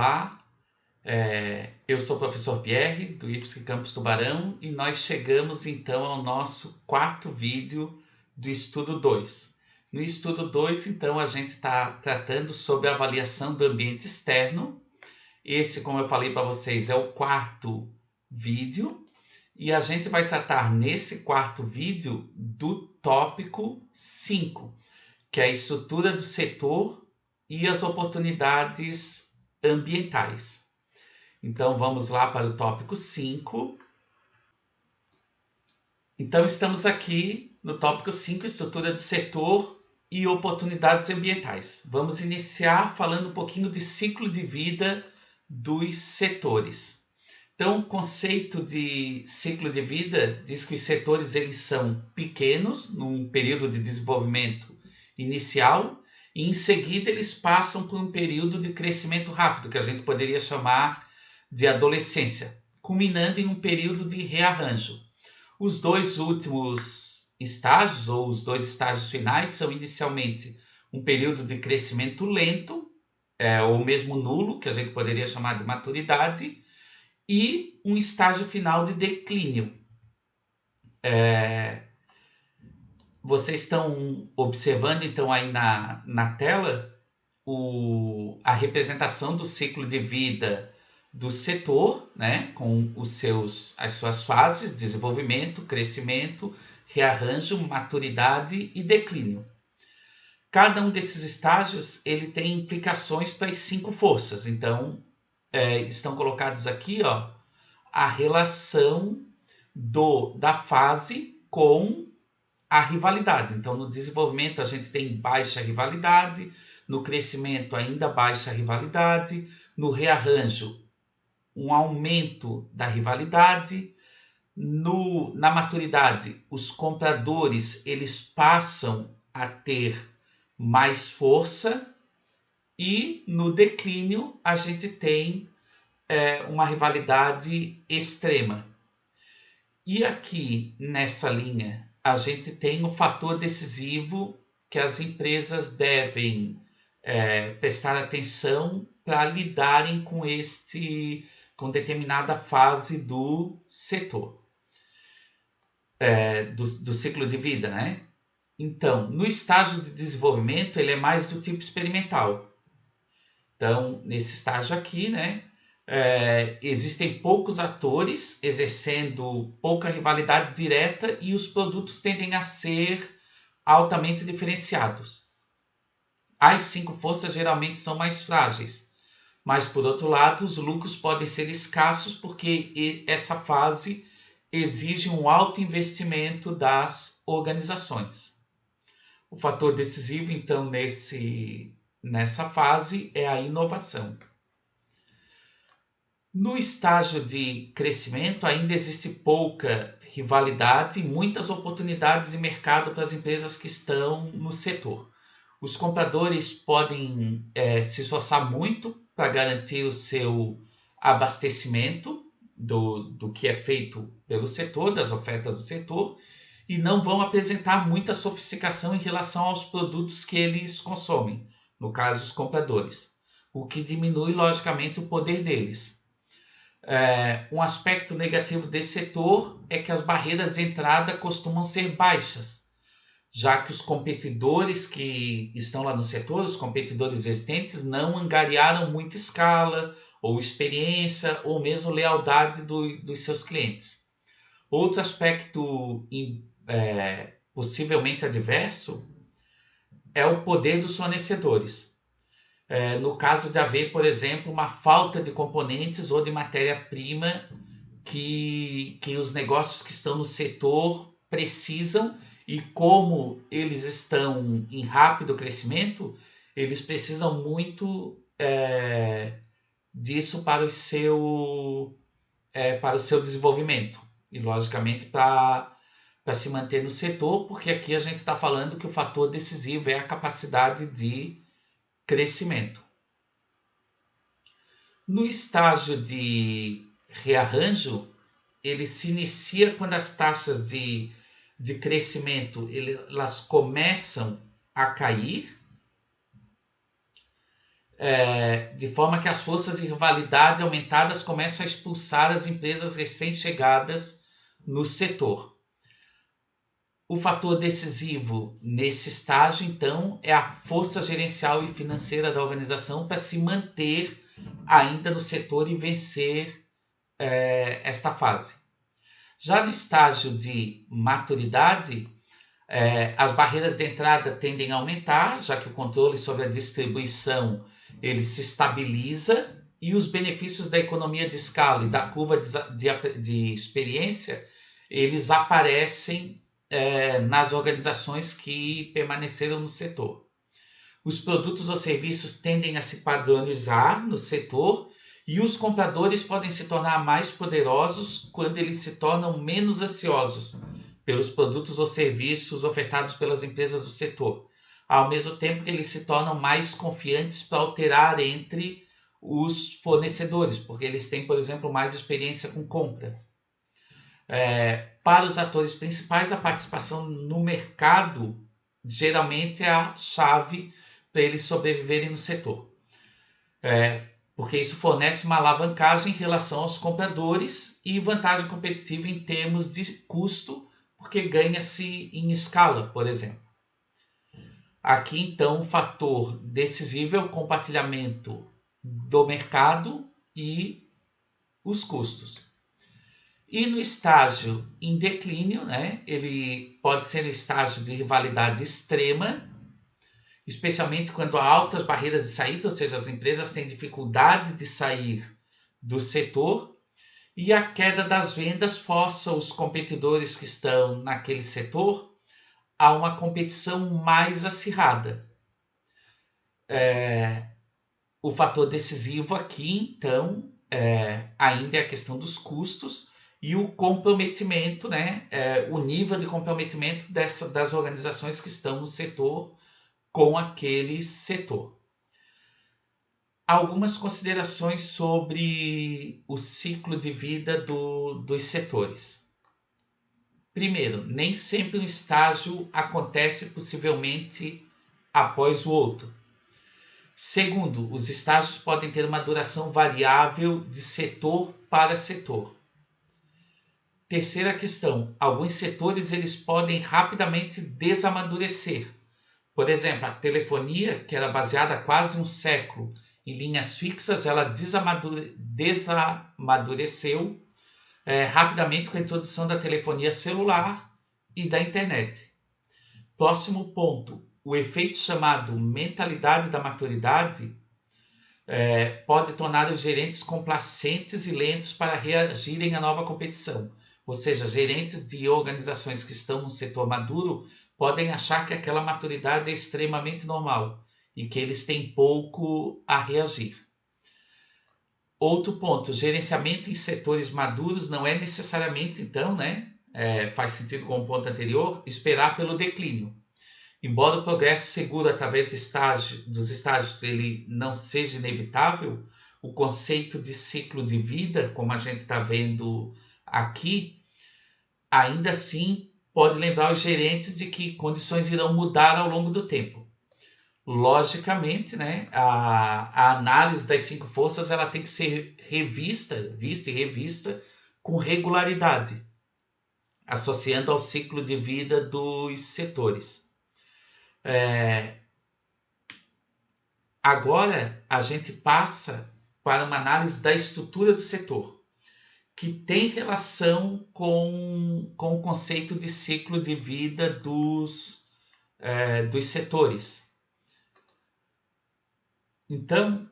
Olá, eu sou o professor Pierre, do IFSC Campus Tubarão, e nós chegamos então ao nosso quarto vídeo do estudo 2. No estudo 2, então, a gente está tratando sobre a avaliação do ambiente externo. Esse, como eu falei para vocês, é o quarto vídeo, e a gente vai tratar nesse quarto vídeo do tópico 5, que é a estrutura do setor e as oportunidades ambientais. Então, vamos lá para o tópico 5. Então, estamos aqui no tópico 5, estrutura do setor e oportunidades ambientais. Vamos iniciar falando um pouquinho de ciclo de vida dos setores. Então, o conceito de ciclo de vida diz que os setores eles são pequenos, num período de desenvolvimento inicial, e em seguida eles passam por um período de crescimento rápido, que a gente poderia chamar de adolescência, culminando em um período de rearranjo. Os dois últimos estágios, ou os dois estágios finais, são inicialmente um período de crescimento lento, ou mesmo nulo, que a gente poderia chamar de maturidade, e um estágio final de declínio. Vocês estão observando então aí na tela a representação do ciclo de vida do setor, né, com as suas fases: desenvolvimento, crescimento, rearranjo, maturidade e declínio. Cada um desses estágios ele tem implicações para as 5 forças. Então, estão colocados aqui, ó, a relação da fase com a rivalidade. Então, no desenvolvimento a gente tem baixa rivalidade, no crescimento ainda baixa rivalidade, no rearranjo um aumento da rivalidade, na maturidade os compradores eles passam a ter mais força, e no declínio a gente tem uma rivalidade extrema. E aqui nessa linha a gente tem o fator decisivo que as empresas devem prestar atenção para lidarem com determinada fase do setor, do ciclo de vida, né? Então, no estágio de desenvolvimento, ele é mais do tipo experimental. Então, nesse estágio aqui, né, existem poucos atores exercendo pouca rivalidade direta e os produtos tendem a ser altamente diferenciados. As 5 forças geralmente são mais frágeis, mas por outro lado os lucros podem ser escassos porque essa fase exige um alto investimento das organizações. O fator decisivo então nessa fase é a inovação. No estágio de crescimento ainda existe pouca rivalidade e muitas oportunidades de mercado para as empresas que estão no setor. Os compradores podem se esforçar muito para garantir o seu abastecimento do que é feito pelo setor, das ofertas do setor, e não vão apresentar muita sofisticação em relação aos produtos que eles consomem, no caso os compradores, o que diminui logicamente o poder deles. Um aspecto negativo desse setor é que as barreiras de entrada costumam ser baixas, já que os competidores que estão lá no setor, os competidores existentes, não angariaram muita escala, ou experiência, ou mesmo lealdade dos seus clientes. Outro aspecto possivelmente adverso é o poder dos fornecedores. No caso de haver, por exemplo, uma falta de componentes ou de matéria-prima que os negócios que estão no setor precisam, e como eles estão em rápido crescimento, eles precisam muito disso para o seu desenvolvimento e, logicamente, para se manter no setor, porque aqui a gente está falando que o fator decisivo é a capacidade de crescimento. No estágio de rearranjo, ele se inicia quando as taxas de crescimento elas começam a cair, de forma que as forças de rivalidade aumentadas começam a expulsar as empresas recém-chegadas no setor. O fator decisivo nesse estágio, então, é a força gerencial e financeira da organização para se manter ainda no setor e vencer esta fase. Já no estágio de maturidade, as barreiras de entrada tendem a aumentar, já que o controle sobre a distribuição ele se estabiliza e os benefícios da economia de escala e da curva de experiência eles aparecem nas organizações que permaneceram no setor. Os produtos ou serviços tendem a se padronizar no setor e os compradores podem se tornar mais poderosos quando eles se tornam menos ansiosos pelos produtos ou serviços ofertados pelas empresas do setor, ao mesmo tempo que eles se tornam mais confiantes para alterar entre os fornecedores, porque eles têm, por exemplo, mais experiência com compra. Para os atores principais, a participação no mercado geralmente é a chave para eles sobreviverem no setor. Porque isso fornece uma alavancagem em relação aos compradores e vantagem competitiva em termos de custo, porque ganha-se em escala, por exemplo. Aqui, então, o fator decisivo é o compartilhamento do mercado e os custos. E no estágio em declínio, né, ele pode ser no estágio de rivalidade extrema, especialmente quando há altas barreiras de saída, ou seja, as empresas têm dificuldade de sair do setor, e a queda das vendas força os competidores que estão naquele setor a uma competição mais acirrada. O fator decisivo aqui, então, ainda é a questão dos custos e o comprometimento, né? O nível de comprometimento das organizações que estão no setor com aquele setor. Algumas considerações sobre o ciclo de vida dos setores. Primeiro, nem sempre um estágio acontece possivelmente após o outro. Segundo, os estágios podem ter uma duração variável de setor para setor. Terceira questão, alguns setores eles podem rapidamente desamadurecer. Por exemplo, a telefonia, que era baseada há quase um século em linhas fixas, ela desamadureceu rapidamente com a introdução da telefonia celular e da internet. Próximo ponto, o efeito chamado mentalidade da maturidade pode tornar os gerentes complacentes e lentos para reagirem à nova competição. Ou seja, gerentes de organizações que estão no setor maduro podem achar que aquela maturidade é extremamente normal e que eles têm pouco a reagir. Outro ponto, gerenciamento em setores maduros não é necessariamente, então, faz sentido com o ponto anterior, esperar pelo declínio. Embora o progresso seguro através dos estágios ele não seja inevitável, o conceito de ciclo de vida, como a gente está vendo aqui, ainda assim pode lembrar os gerentes de que condições irão mudar ao longo do tempo. Logicamente, a análise das 5 forças ela tem que ser vista e revista com regularidade, associando ao ciclo de vida dos setores. Agora a gente passa para uma análise da estrutura do setor, que tem relação com o conceito de ciclo de vida dos setores. Então,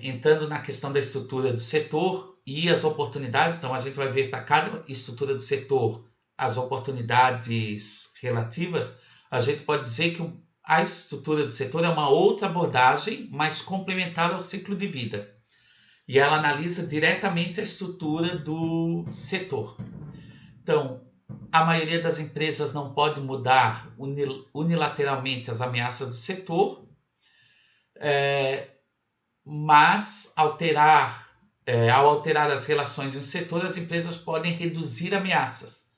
entrando na questão da estrutura do setor e as oportunidades, então a gente vai ver para cada estrutura do setor as oportunidades relativas, a gente pode dizer que a estrutura do setor é uma outra abordagem, mais complementar ao ciclo de vida. E ela analisa diretamente a estrutura do setor. Então, a maioria das empresas não pode mudar unilateralmente as ameaças do setor, mas ao alterar as relações no setor, as empresas podem reduzir ameaças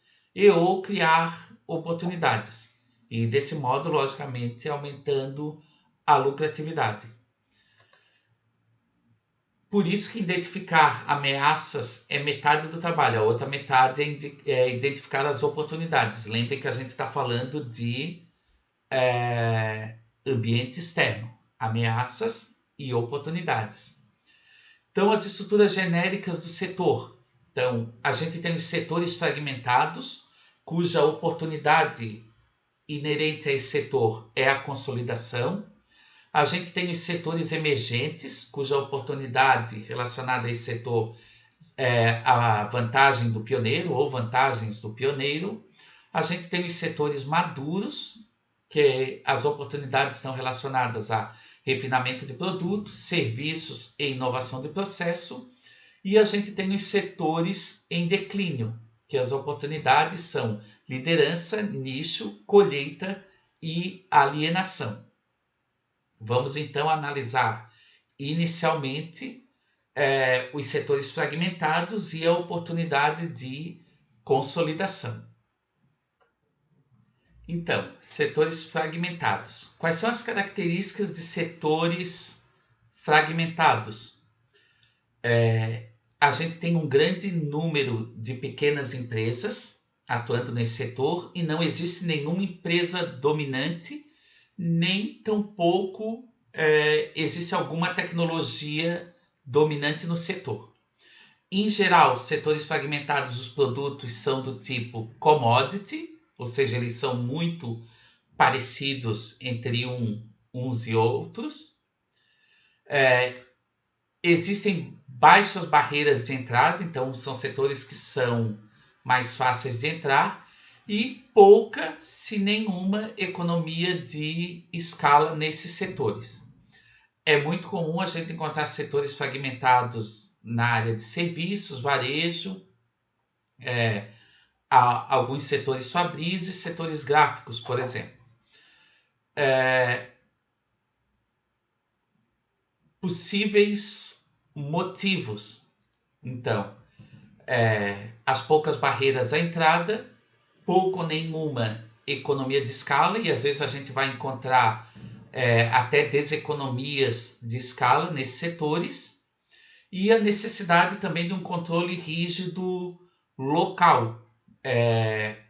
ou criar oportunidades. E desse modo, logicamente, aumentando a lucratividade. Por isso que identificar ameaças é metade do trabalho, a outra metade é identificar as oportunidades. Lembre que a gente está falando de ambiente externo, ameaças e oportunidades. Então, as estruturas genéricas do setor. Então, a gente tem os setores fragmentados, cuja oportunidade inerente a esse setor é a consolidação. A gente tem os setores emergentes, cuja oportunidade relacionada a esse setor é a vantagem do pioneiro ou vantagens do pioneiro. A gente tem os setores maduros, que as oportunidades estão relacionadas a refinamento de produtos, serviços e inovação de processo. E a gente tem os setores em declínio, que as oportunidades são liderança, nicho, colheita e alienação. Vamos então analisar inicialmente os setores fragmentados e a oportunidade de consolidação. Então, setores fragmentados. Quais são as características de setores fragmentados? A gente tem um grande número de pequenas empresas atuando nesse setor e não existe nenhuma empresa dominante, nem tampouco existe alguma tecnologia dominante no setor. Em geral, setores fragmentados, os produtos são do tipo commodity, ou seja, eles são muito parecidos entre uns e outros. Existem baixas barreiras de entrada, então são setores que são mais fáceis de entrar, e pouca, se nenhuma, economia de escala nesses setores. É muito comum a gente encontrar setores fragmentados na área de serviços, varejo, alguns setores fabris e setores gráficos, por exemplo. Possíveis motivos. Então, as poucas barreiras à entrada, pouco ou nenhuma economia de escala, e às vezes a gente vai encontrar até deseconomias de escala nesses setores, e a necessidade também de um controle rígido local,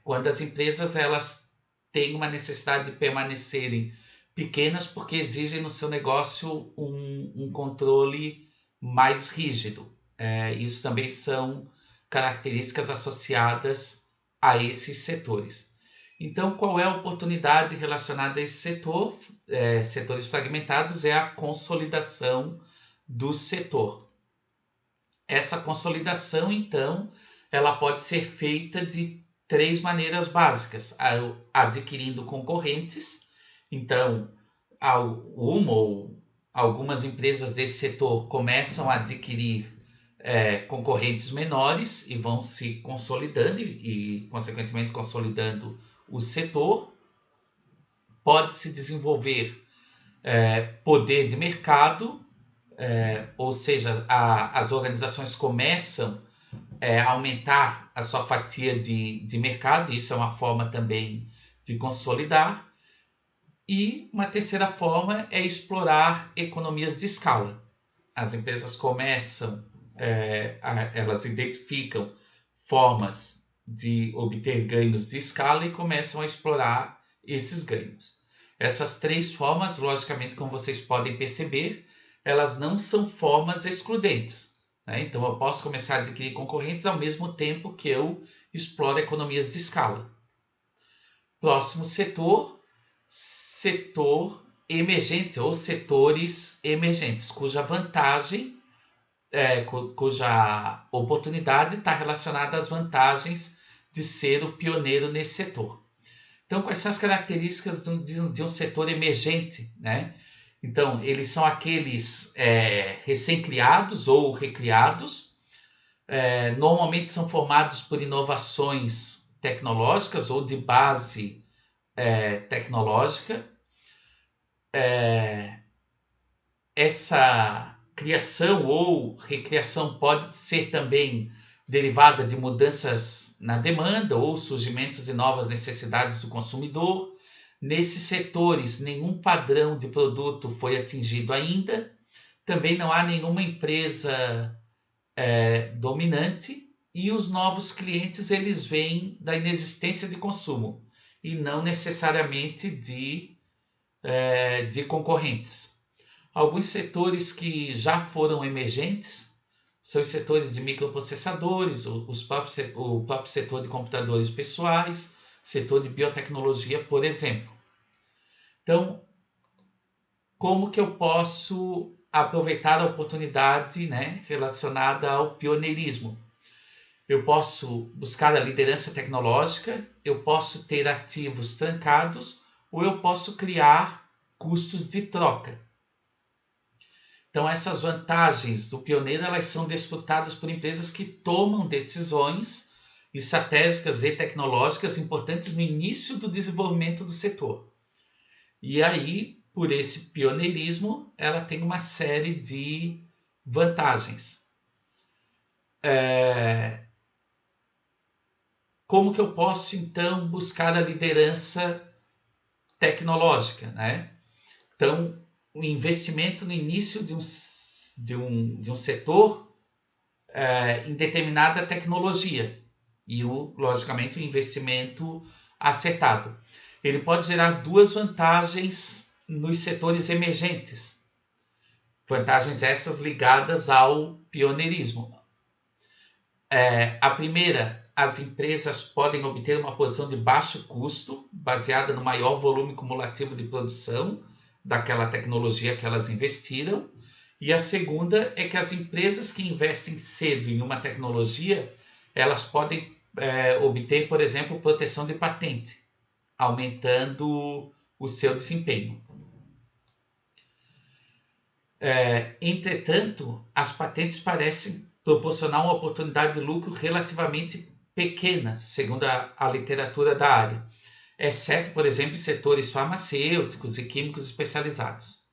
quando as empresas elas têm uma necessidade de permanecerem pequenas porque exigem no seu negócio um controle mais rígido. Isso também são características associadas a esses setores. Então, qual é a oportunidade relacionada a esse setor? Setores fragmentados é a consolidação do setor. Essa consolidação, então, ela pode ser feita de 3 maneiras básicas: adquirindo concorrentes. Então, uma ou algumas empresas desse setor começam a adquirir concorrentes menores e vão se consolidando e consequentemente, consolidando o setor. Pode-se desenvolver poder de mercado, ou seja, as organizações começam a aumentar a sua fatia de mercado, isso é uma forma também de consolidar. E uma terceira forma é explorar economias de escala. As empresas começam, elas identificam formas de obter ganhos de escala e começam a explorar esses ganhos. Essas 3 formas, logicamente, como vocês podem perceber, elas não são formas excludentes, né? Então, eu posso começar a adquirir concorrentes ao mesmo tempo que eu exploro economias de escala. Próximo setor emergente ou setores emergentes, cuja vantagem, cuja oportunidade está relacionada às vantagens de ser o pioneiro nesse setor. Então, quais são as características de um setor emergente, né? Então, eles são aqueles recém-criados ou recriados, normalmente são formados por inovações tecnológicas ou de base tecnológica. Essa criação ou recriação pode ser também derivada de mudanças na demanda ou surgimentos de novas necessidades do consumidor. Nesses setores, nenhum padrão de produto foi atingido ainda, também não há nenhuma empresa dominante, e os novos clientes eles vêm da inexistência de consumo e não necessariamente de concorrentes. Alguns setores que já foram emergentes são os setores de microprocessadores, o próprio setor de computadores pessoais, setor de biotecnologia, por exemplo. Então, como que eu posso aproveitar a oportunidade, né, relacionada ao pioneirismo? Eu posso buscar a liderança tecnológica, eu posso ter ativos trancados, ou eu posso criar custos de troca. Então, essas vantagens do pioneiro elas são disputadas por empresas que tomam decisões estratégicas e tecnológicas importantes no início do desenvolvimento do setor. E aí, por esse pioneirismo, ela tem uma série de vantagens. Como que eu posso, então, buscar a liderança tecnológica, né? Então, o investimento no início de um setor em determinada tecnologia e, logicamente, o investimento acertado. Ele pode gerar duas vantagens nos setores emergentes. Vantagens essas ligadas ao pioneirismo. A primeira, as empresas podem obter uma posição de baixo custo, baseada no maior volume cumulativo de produção daquela tecnologia que elas investiram. E a segunda é que as empresas que investem cedo em uma tecnologia, elas podem obter, por exemplo, proteção de patente, aumentando o seu desempenho. Entretanto, as patentes parecem proporcionar uma oportunidade de lucro relativamente pequena, segundo a literatura da área, exceto, por exemplo, em setores farmacêuticos e químicos especializados.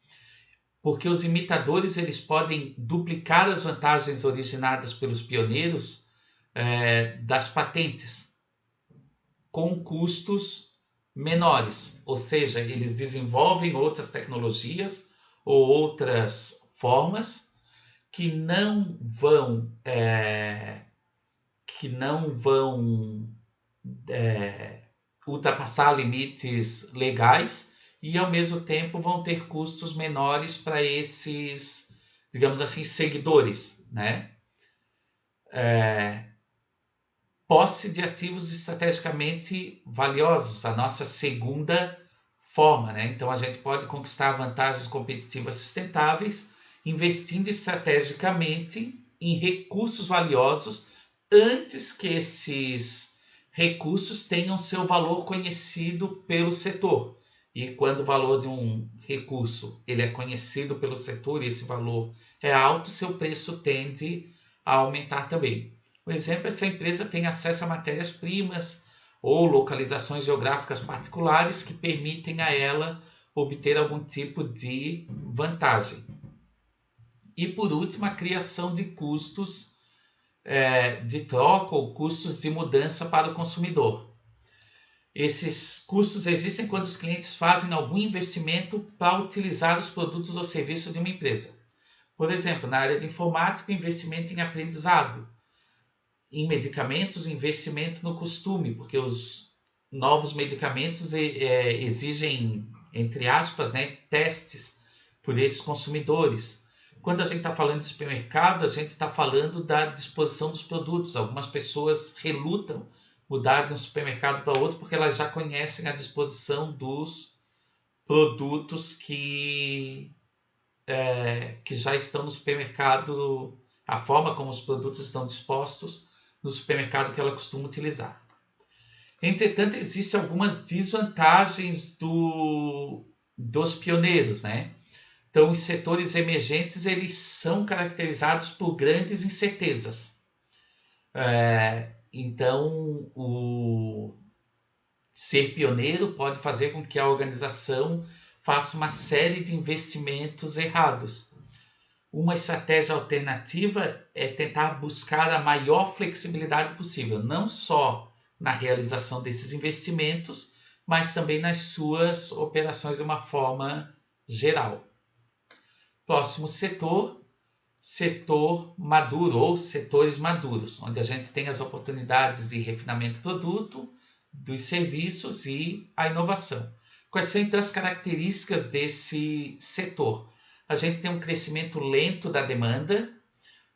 Porque os imitadores eles podem duplicar as vantagens originadas pelos pioneiros das patentes, com custos menores, ou seja, eles desenvolvem outras tecnologias ou outras formas que não vão ultrapassar limites legais e ao mesmo tempo vão ter custos menores para esses, digamos assim, seguidores, né? Posse de ativos estrategicamente valiosos, a nossa segunda forma, né? Então a gente pode conquistar vantagens competitivas sustentáveis investindo estrategicamente em recursos valiosos antes que esses recursos tenham seu valor conhecido pelo setor. E quando o valor de um recurso ele é conhecido pelo setor e esse valor é alto, seu preço tende a aumentar também. Um exemplo é se a empresa tem acesso a matérias-primas ou localizações geográficas particulares que permitem a ela obter algum tipo de vantagem. E por último, a criação de custos de troca ou custos de mudança para o consumidor. Esses custos existem quando os clientes fazem algum investimento para utilizar os produtos ou serviços de uma empresa. Por exemplo, na área de informática, investimento em aprendizado. Em medicamentos, investimento no costume, porque os novos medicamentos exigem, entre aspas, né, testes por esses consumidores. Quando a gente está falando de supermercado, a gente está falando da disposição dos produtos. Algumas pessoas relutam mudar de um supermercado para outro porque elas já conhecem a disposição dos produtos que já estão no supermercado, a forma como os produtos estão dispostos no supermercado que ela costuma utilizar. Entretanto, existem algumas desvantagens dos pioneiros, né? Então, os setores emergentes eles são caracterizados por grandes incertezas. Então, o ser pioneiro pode fazer com que a organização faça uma série de investimentos errados. Uma estratégia alternativa é tentar buscar a maior flexibilidade possível, não só na realização desses investimentos, mas também nas suas operações de uma forma geral. Próximo setor maduro ou setores maduros, onde a gente tem as oportunidades de refinamento do produto, dos serviços e a inovação. Quais são então as características desse setor? A gente tem um crescimento lento da demanda,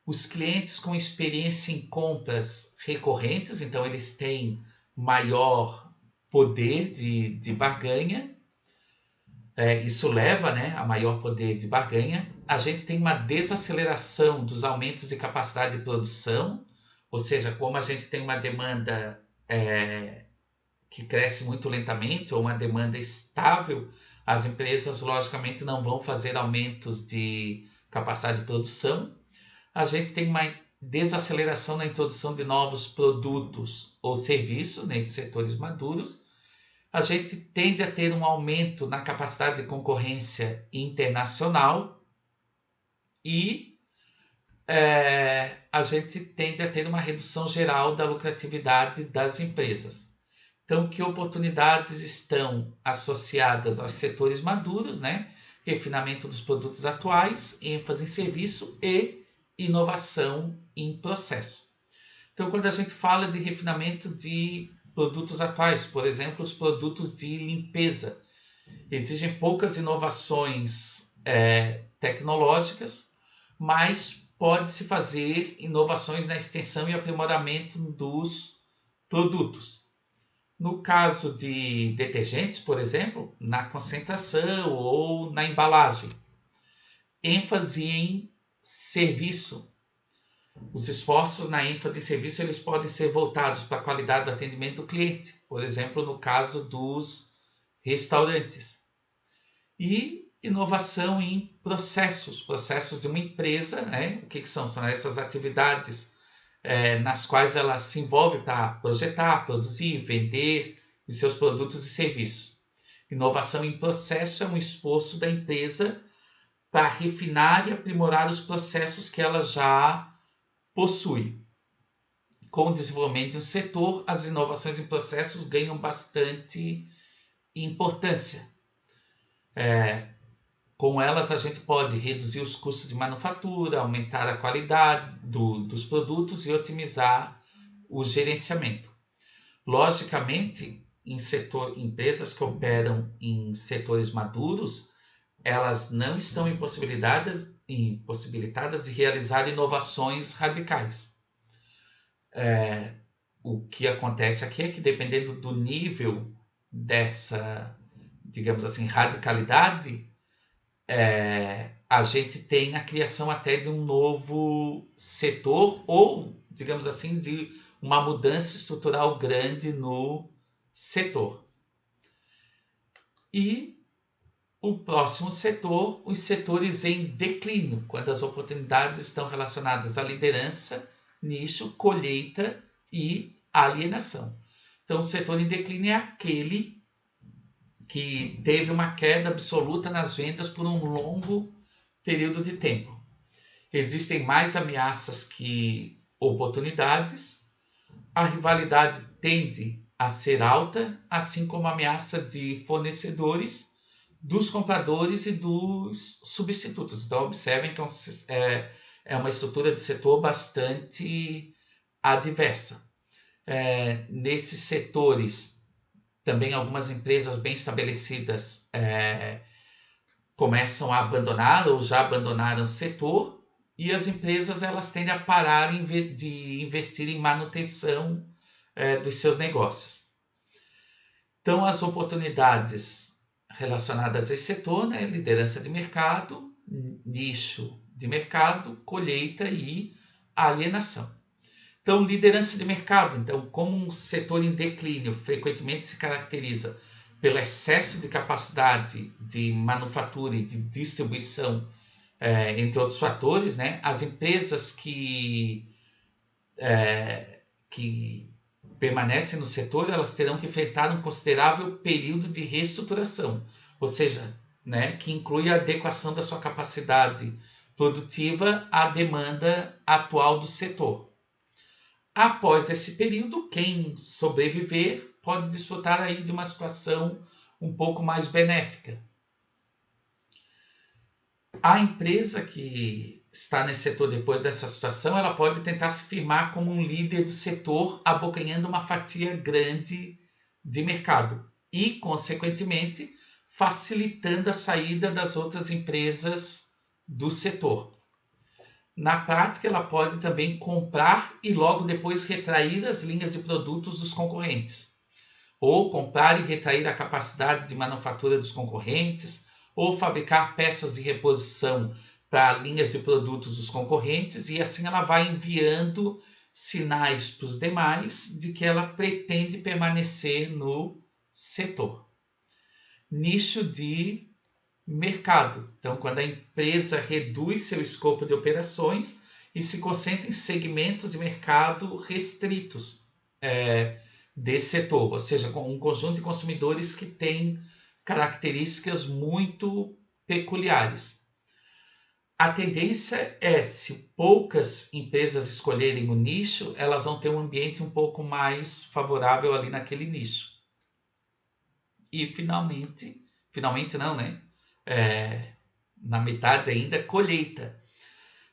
os clientes com experiência em compras recorrentes, então eles têm maior poder de barganha, isso leva, né, a maior poder de barganha. A gente tem uma desaceleração dos aumentos de capacidade de produção, ou seja, como a gente tem uma demanda que cresce muito lentamente ou uma demanda estável, as empresas logicamente não vão fazer aumentos de capacidade de produção. A gente tem uma desaceleração na introdução de novos produtos ou serviços nesses setores maduros. A gente tende a ter um aumento na capacidade de concorrência internacional e a gente tende a ter uma redução geral da lucratividade das empresas. Então, que oportunidades estão associadas aos setores maduros, né? Refinamento dos produtos atuais, ênfase em serviço e inovação em processo. Então, quando a gente fala de refinamento de produtos atuais, por exemplo, os produtos de limpeza, exigem poucas inovações tecnológicas, mas pode-se fazer inovações na extensão e aprimoramento dos produtos. No caso de detergentes, por exemplo, na concentração ou na embalagem. ênfase em serviço. Os esforços na ênfase em serviço eles podem ser voltados para a qualidade do atendimento do cliente, por exemplo, no caso dos restaurantes. E inovação em processos de uma empresa, né? O que são? São essas atividades nas quais ela se envolve para projetar, produzir, vender os seus produtos e serviços. Inovação em processo é um esforço da empresa para refinar e aprimorar os processos que ela já possui. Com o desenvolvimento de um setor, as inovações em processos ganham bastante importância. Com elas, a gente pode reduzir os custos de manufatura, aumentar a qualidade dos produtos e otimizar o gerenciamento. Logicamente, empresas que operam em setores maduros, elas não estão impossibilitadas de realizar inovações radicais. O que acontece aqui é que, dependendo do nível dessa, digamos assim, radicalidade, a gente tem a criação até de um novo setor ou, digamos assim, de uma mudança estrutural grande no setor. E o próximo setor, os setores em declínio, quando as oportunidades estão relacionadas à liderança, nicho, colheita e alienação. Então, o setor em declínio é aquele que teve uma queda absoluta nas vendas por um longo período de tempo. Existem mais ameaças que oportunidades, a rivalidade tende a ser alta, assim como a ameaça de fornecedores, dos compradores e dos substitutos. Então, observem que é uma estrutura de setor bastante adversa. Nesses setores, também algumas empresas bem estabelecidas começam a abandonar ou já abandonaram o setor, e as empresas elas tendem a parar de investir em manutenção dos seus negócios. Então, as oportunidades relacionadas a esse setor, né? Liderança de mercado, nicho de mercado, colheita e alienação. Então, liderança de mercado. Então, como um setor em declínio frequentemente se caracteriza pelo excesso de capacidade de manufatura e de distribuição, entre outros fatores, né? As empresas que permanecem no setor, elas terão que enfrentar um considerável período de reestruturação, ou seja, né, que inclui a adequação da sua capacidade produtiva à demanda atual do setor. Após esse período, quem sobreviver pode desfrutar aí de uma situação um pouco mais benéfica. A empresa que está nesse setor depois dessa situação, ela pode tentar se firmar como um líder do setor, abocanhando uma fatia grande de mercado e, consequentemente, facilitando a saída das outras empresas do setor. Na prática, ela pode também comprar e logo depois retrair as linhas de produtos dos concorrentes, ou comprar e retrair a capacidade de manufatura dos concorrentes, ou fabricar peças de reposição para linhas de produtos dos concorrentes, e assim ela vai enviando sinais para os demais de que ela pretende permanecer no setor. Nicho de mercado. Então, quando a empresa reduz seu escopo de operações e se concentra em segmentos de mercado restritos desse setor, ou seja, com um conjunto de consumidores que tem características muito peculiares. A tendência é, se poucas empresas escolherem o nicho, elas vão ter um ambiente um pouco mais favorável ali naquele nicho. E finalmente não, né? Na metade ainda, colheita.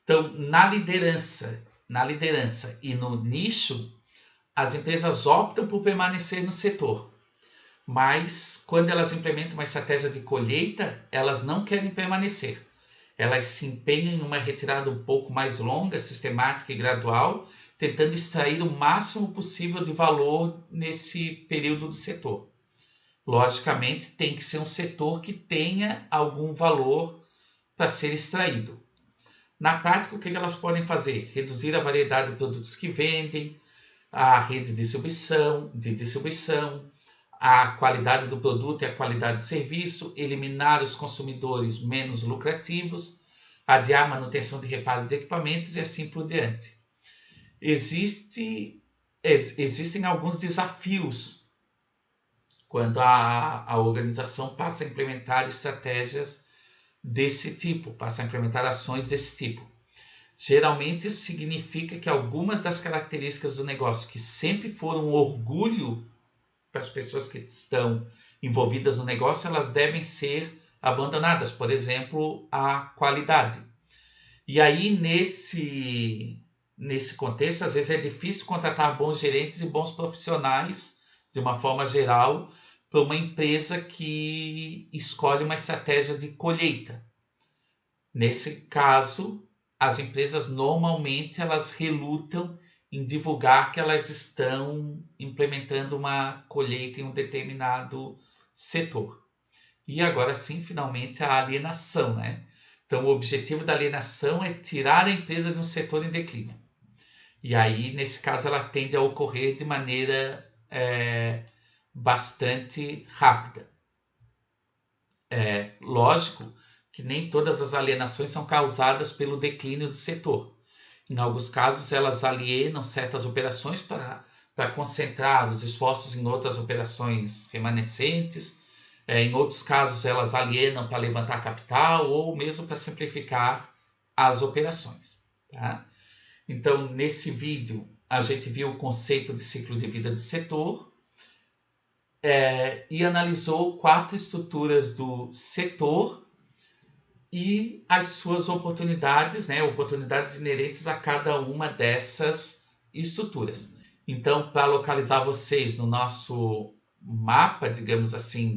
Então, na liderança e no nicho, as empresas optam por permanecer no setor. Mas, quando elas implementam uma estratégia de colheita, elas não querem permanecer. Elas se empenham em uma retirada um pouco mais longa, sistemática e gradual, tentando extrair o máximo possível de valor nesse período do setor. Logicamente, tem que ser um setor que tenha algum valor para ser extraído. Na prática, o que elas podem fazer? Reduzir a variedade de produtos que vendem, a rede de distribuição, a qualidade do produto e a qualidade do serviço, eliminar os consumidores menos lucrativos, adiar a manutenção de reparo de equipamentos e assim por diante. Existem alguns desafios quando a organização passa a implementar estratégias desse tipo, passa a implementar ações desse tipo. Geralmente isso significa que algumas das características do negócio que sempre foram um orgulho para as pessoas que estão envolvidas no negócio, elas devem ser abandonadas. Por exemplo, a qualidade. E aí, nesse contexto, às vezes é difícil contratar bons gerentes e bons profissionais, de uma forma geral, para uma empresa que escolhe uma estratégia de colheita. Nesse caso, as empresas normalmente elas relutam em divulgar que elas estão implementando uma colheita em um determinado setor. E agora sim, finalmente, a alienação, né? Então, o objetivo da alienação é tirar a empresa de um setor em declínio. E aí, nesse caso, ela tende a ocorrer de maneira bastante rápida. Lógico que nem todas as alienações são causadas pelo declínio do setor. Em alguns casos, elas alienam certas operações para concentrar os esforços em outras operações remanescentes. Em outros casos, elas alienam para levantar capital ou mesmo para simplificar as operações. Tá? Então, nesse vídeo, a gente viu o conceito de ciclo de vida do setor e analisou 4 estruturas do setor e as suas oportunidades, né, oportunidades inerentes a cada uma dessas estruturas. Então, para localizar vocês no nosso mapa, digamos assim,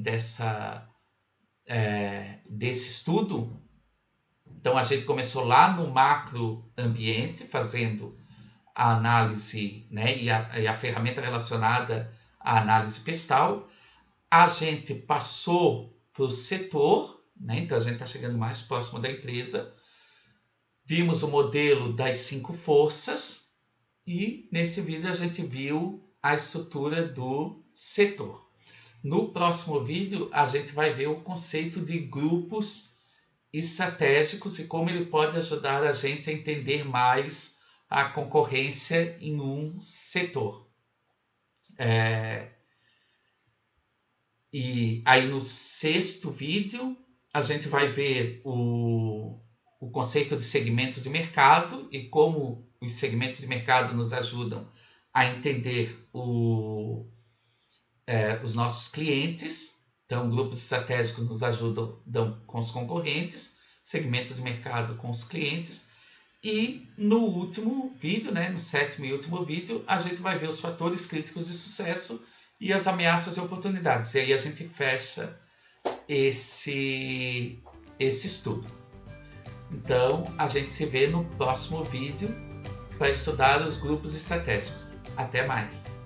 desse estudo, então a gente começou lá no macro ambiente, fazendo a análise, né, e a ferramenta relacionada à análise pestal. A gente passou para o setor, né, então a gente está chegando mais próximo da empresa. Vimos o modelo das 5 forças e nesse vídeo a gente viu a estrutura do setor. No próximo vídeo a gente vai ver o conceito de grupos estratégicos e como ele pode ajudar a gente a entender mais a concorrência em um setor. E aí no 6º vídeo a gente vai ver o conceito de segmentos de mercado e como os segmentos de mercado nos ajudam a entender os nossos clientes. Então, grupos estratégicos nos ajudam com os concorrentes, segmentos de mercado com os clientes. E no último vídeo, né, no 7º e último vídeo, a gente vai ver os fatores críticos de sucesso e as ameaças e oportunidades. E aí a gente fecha esse estudo. Então, a gente se vê no próximo vídeo para estudar os grupos estratégicos. Até mais!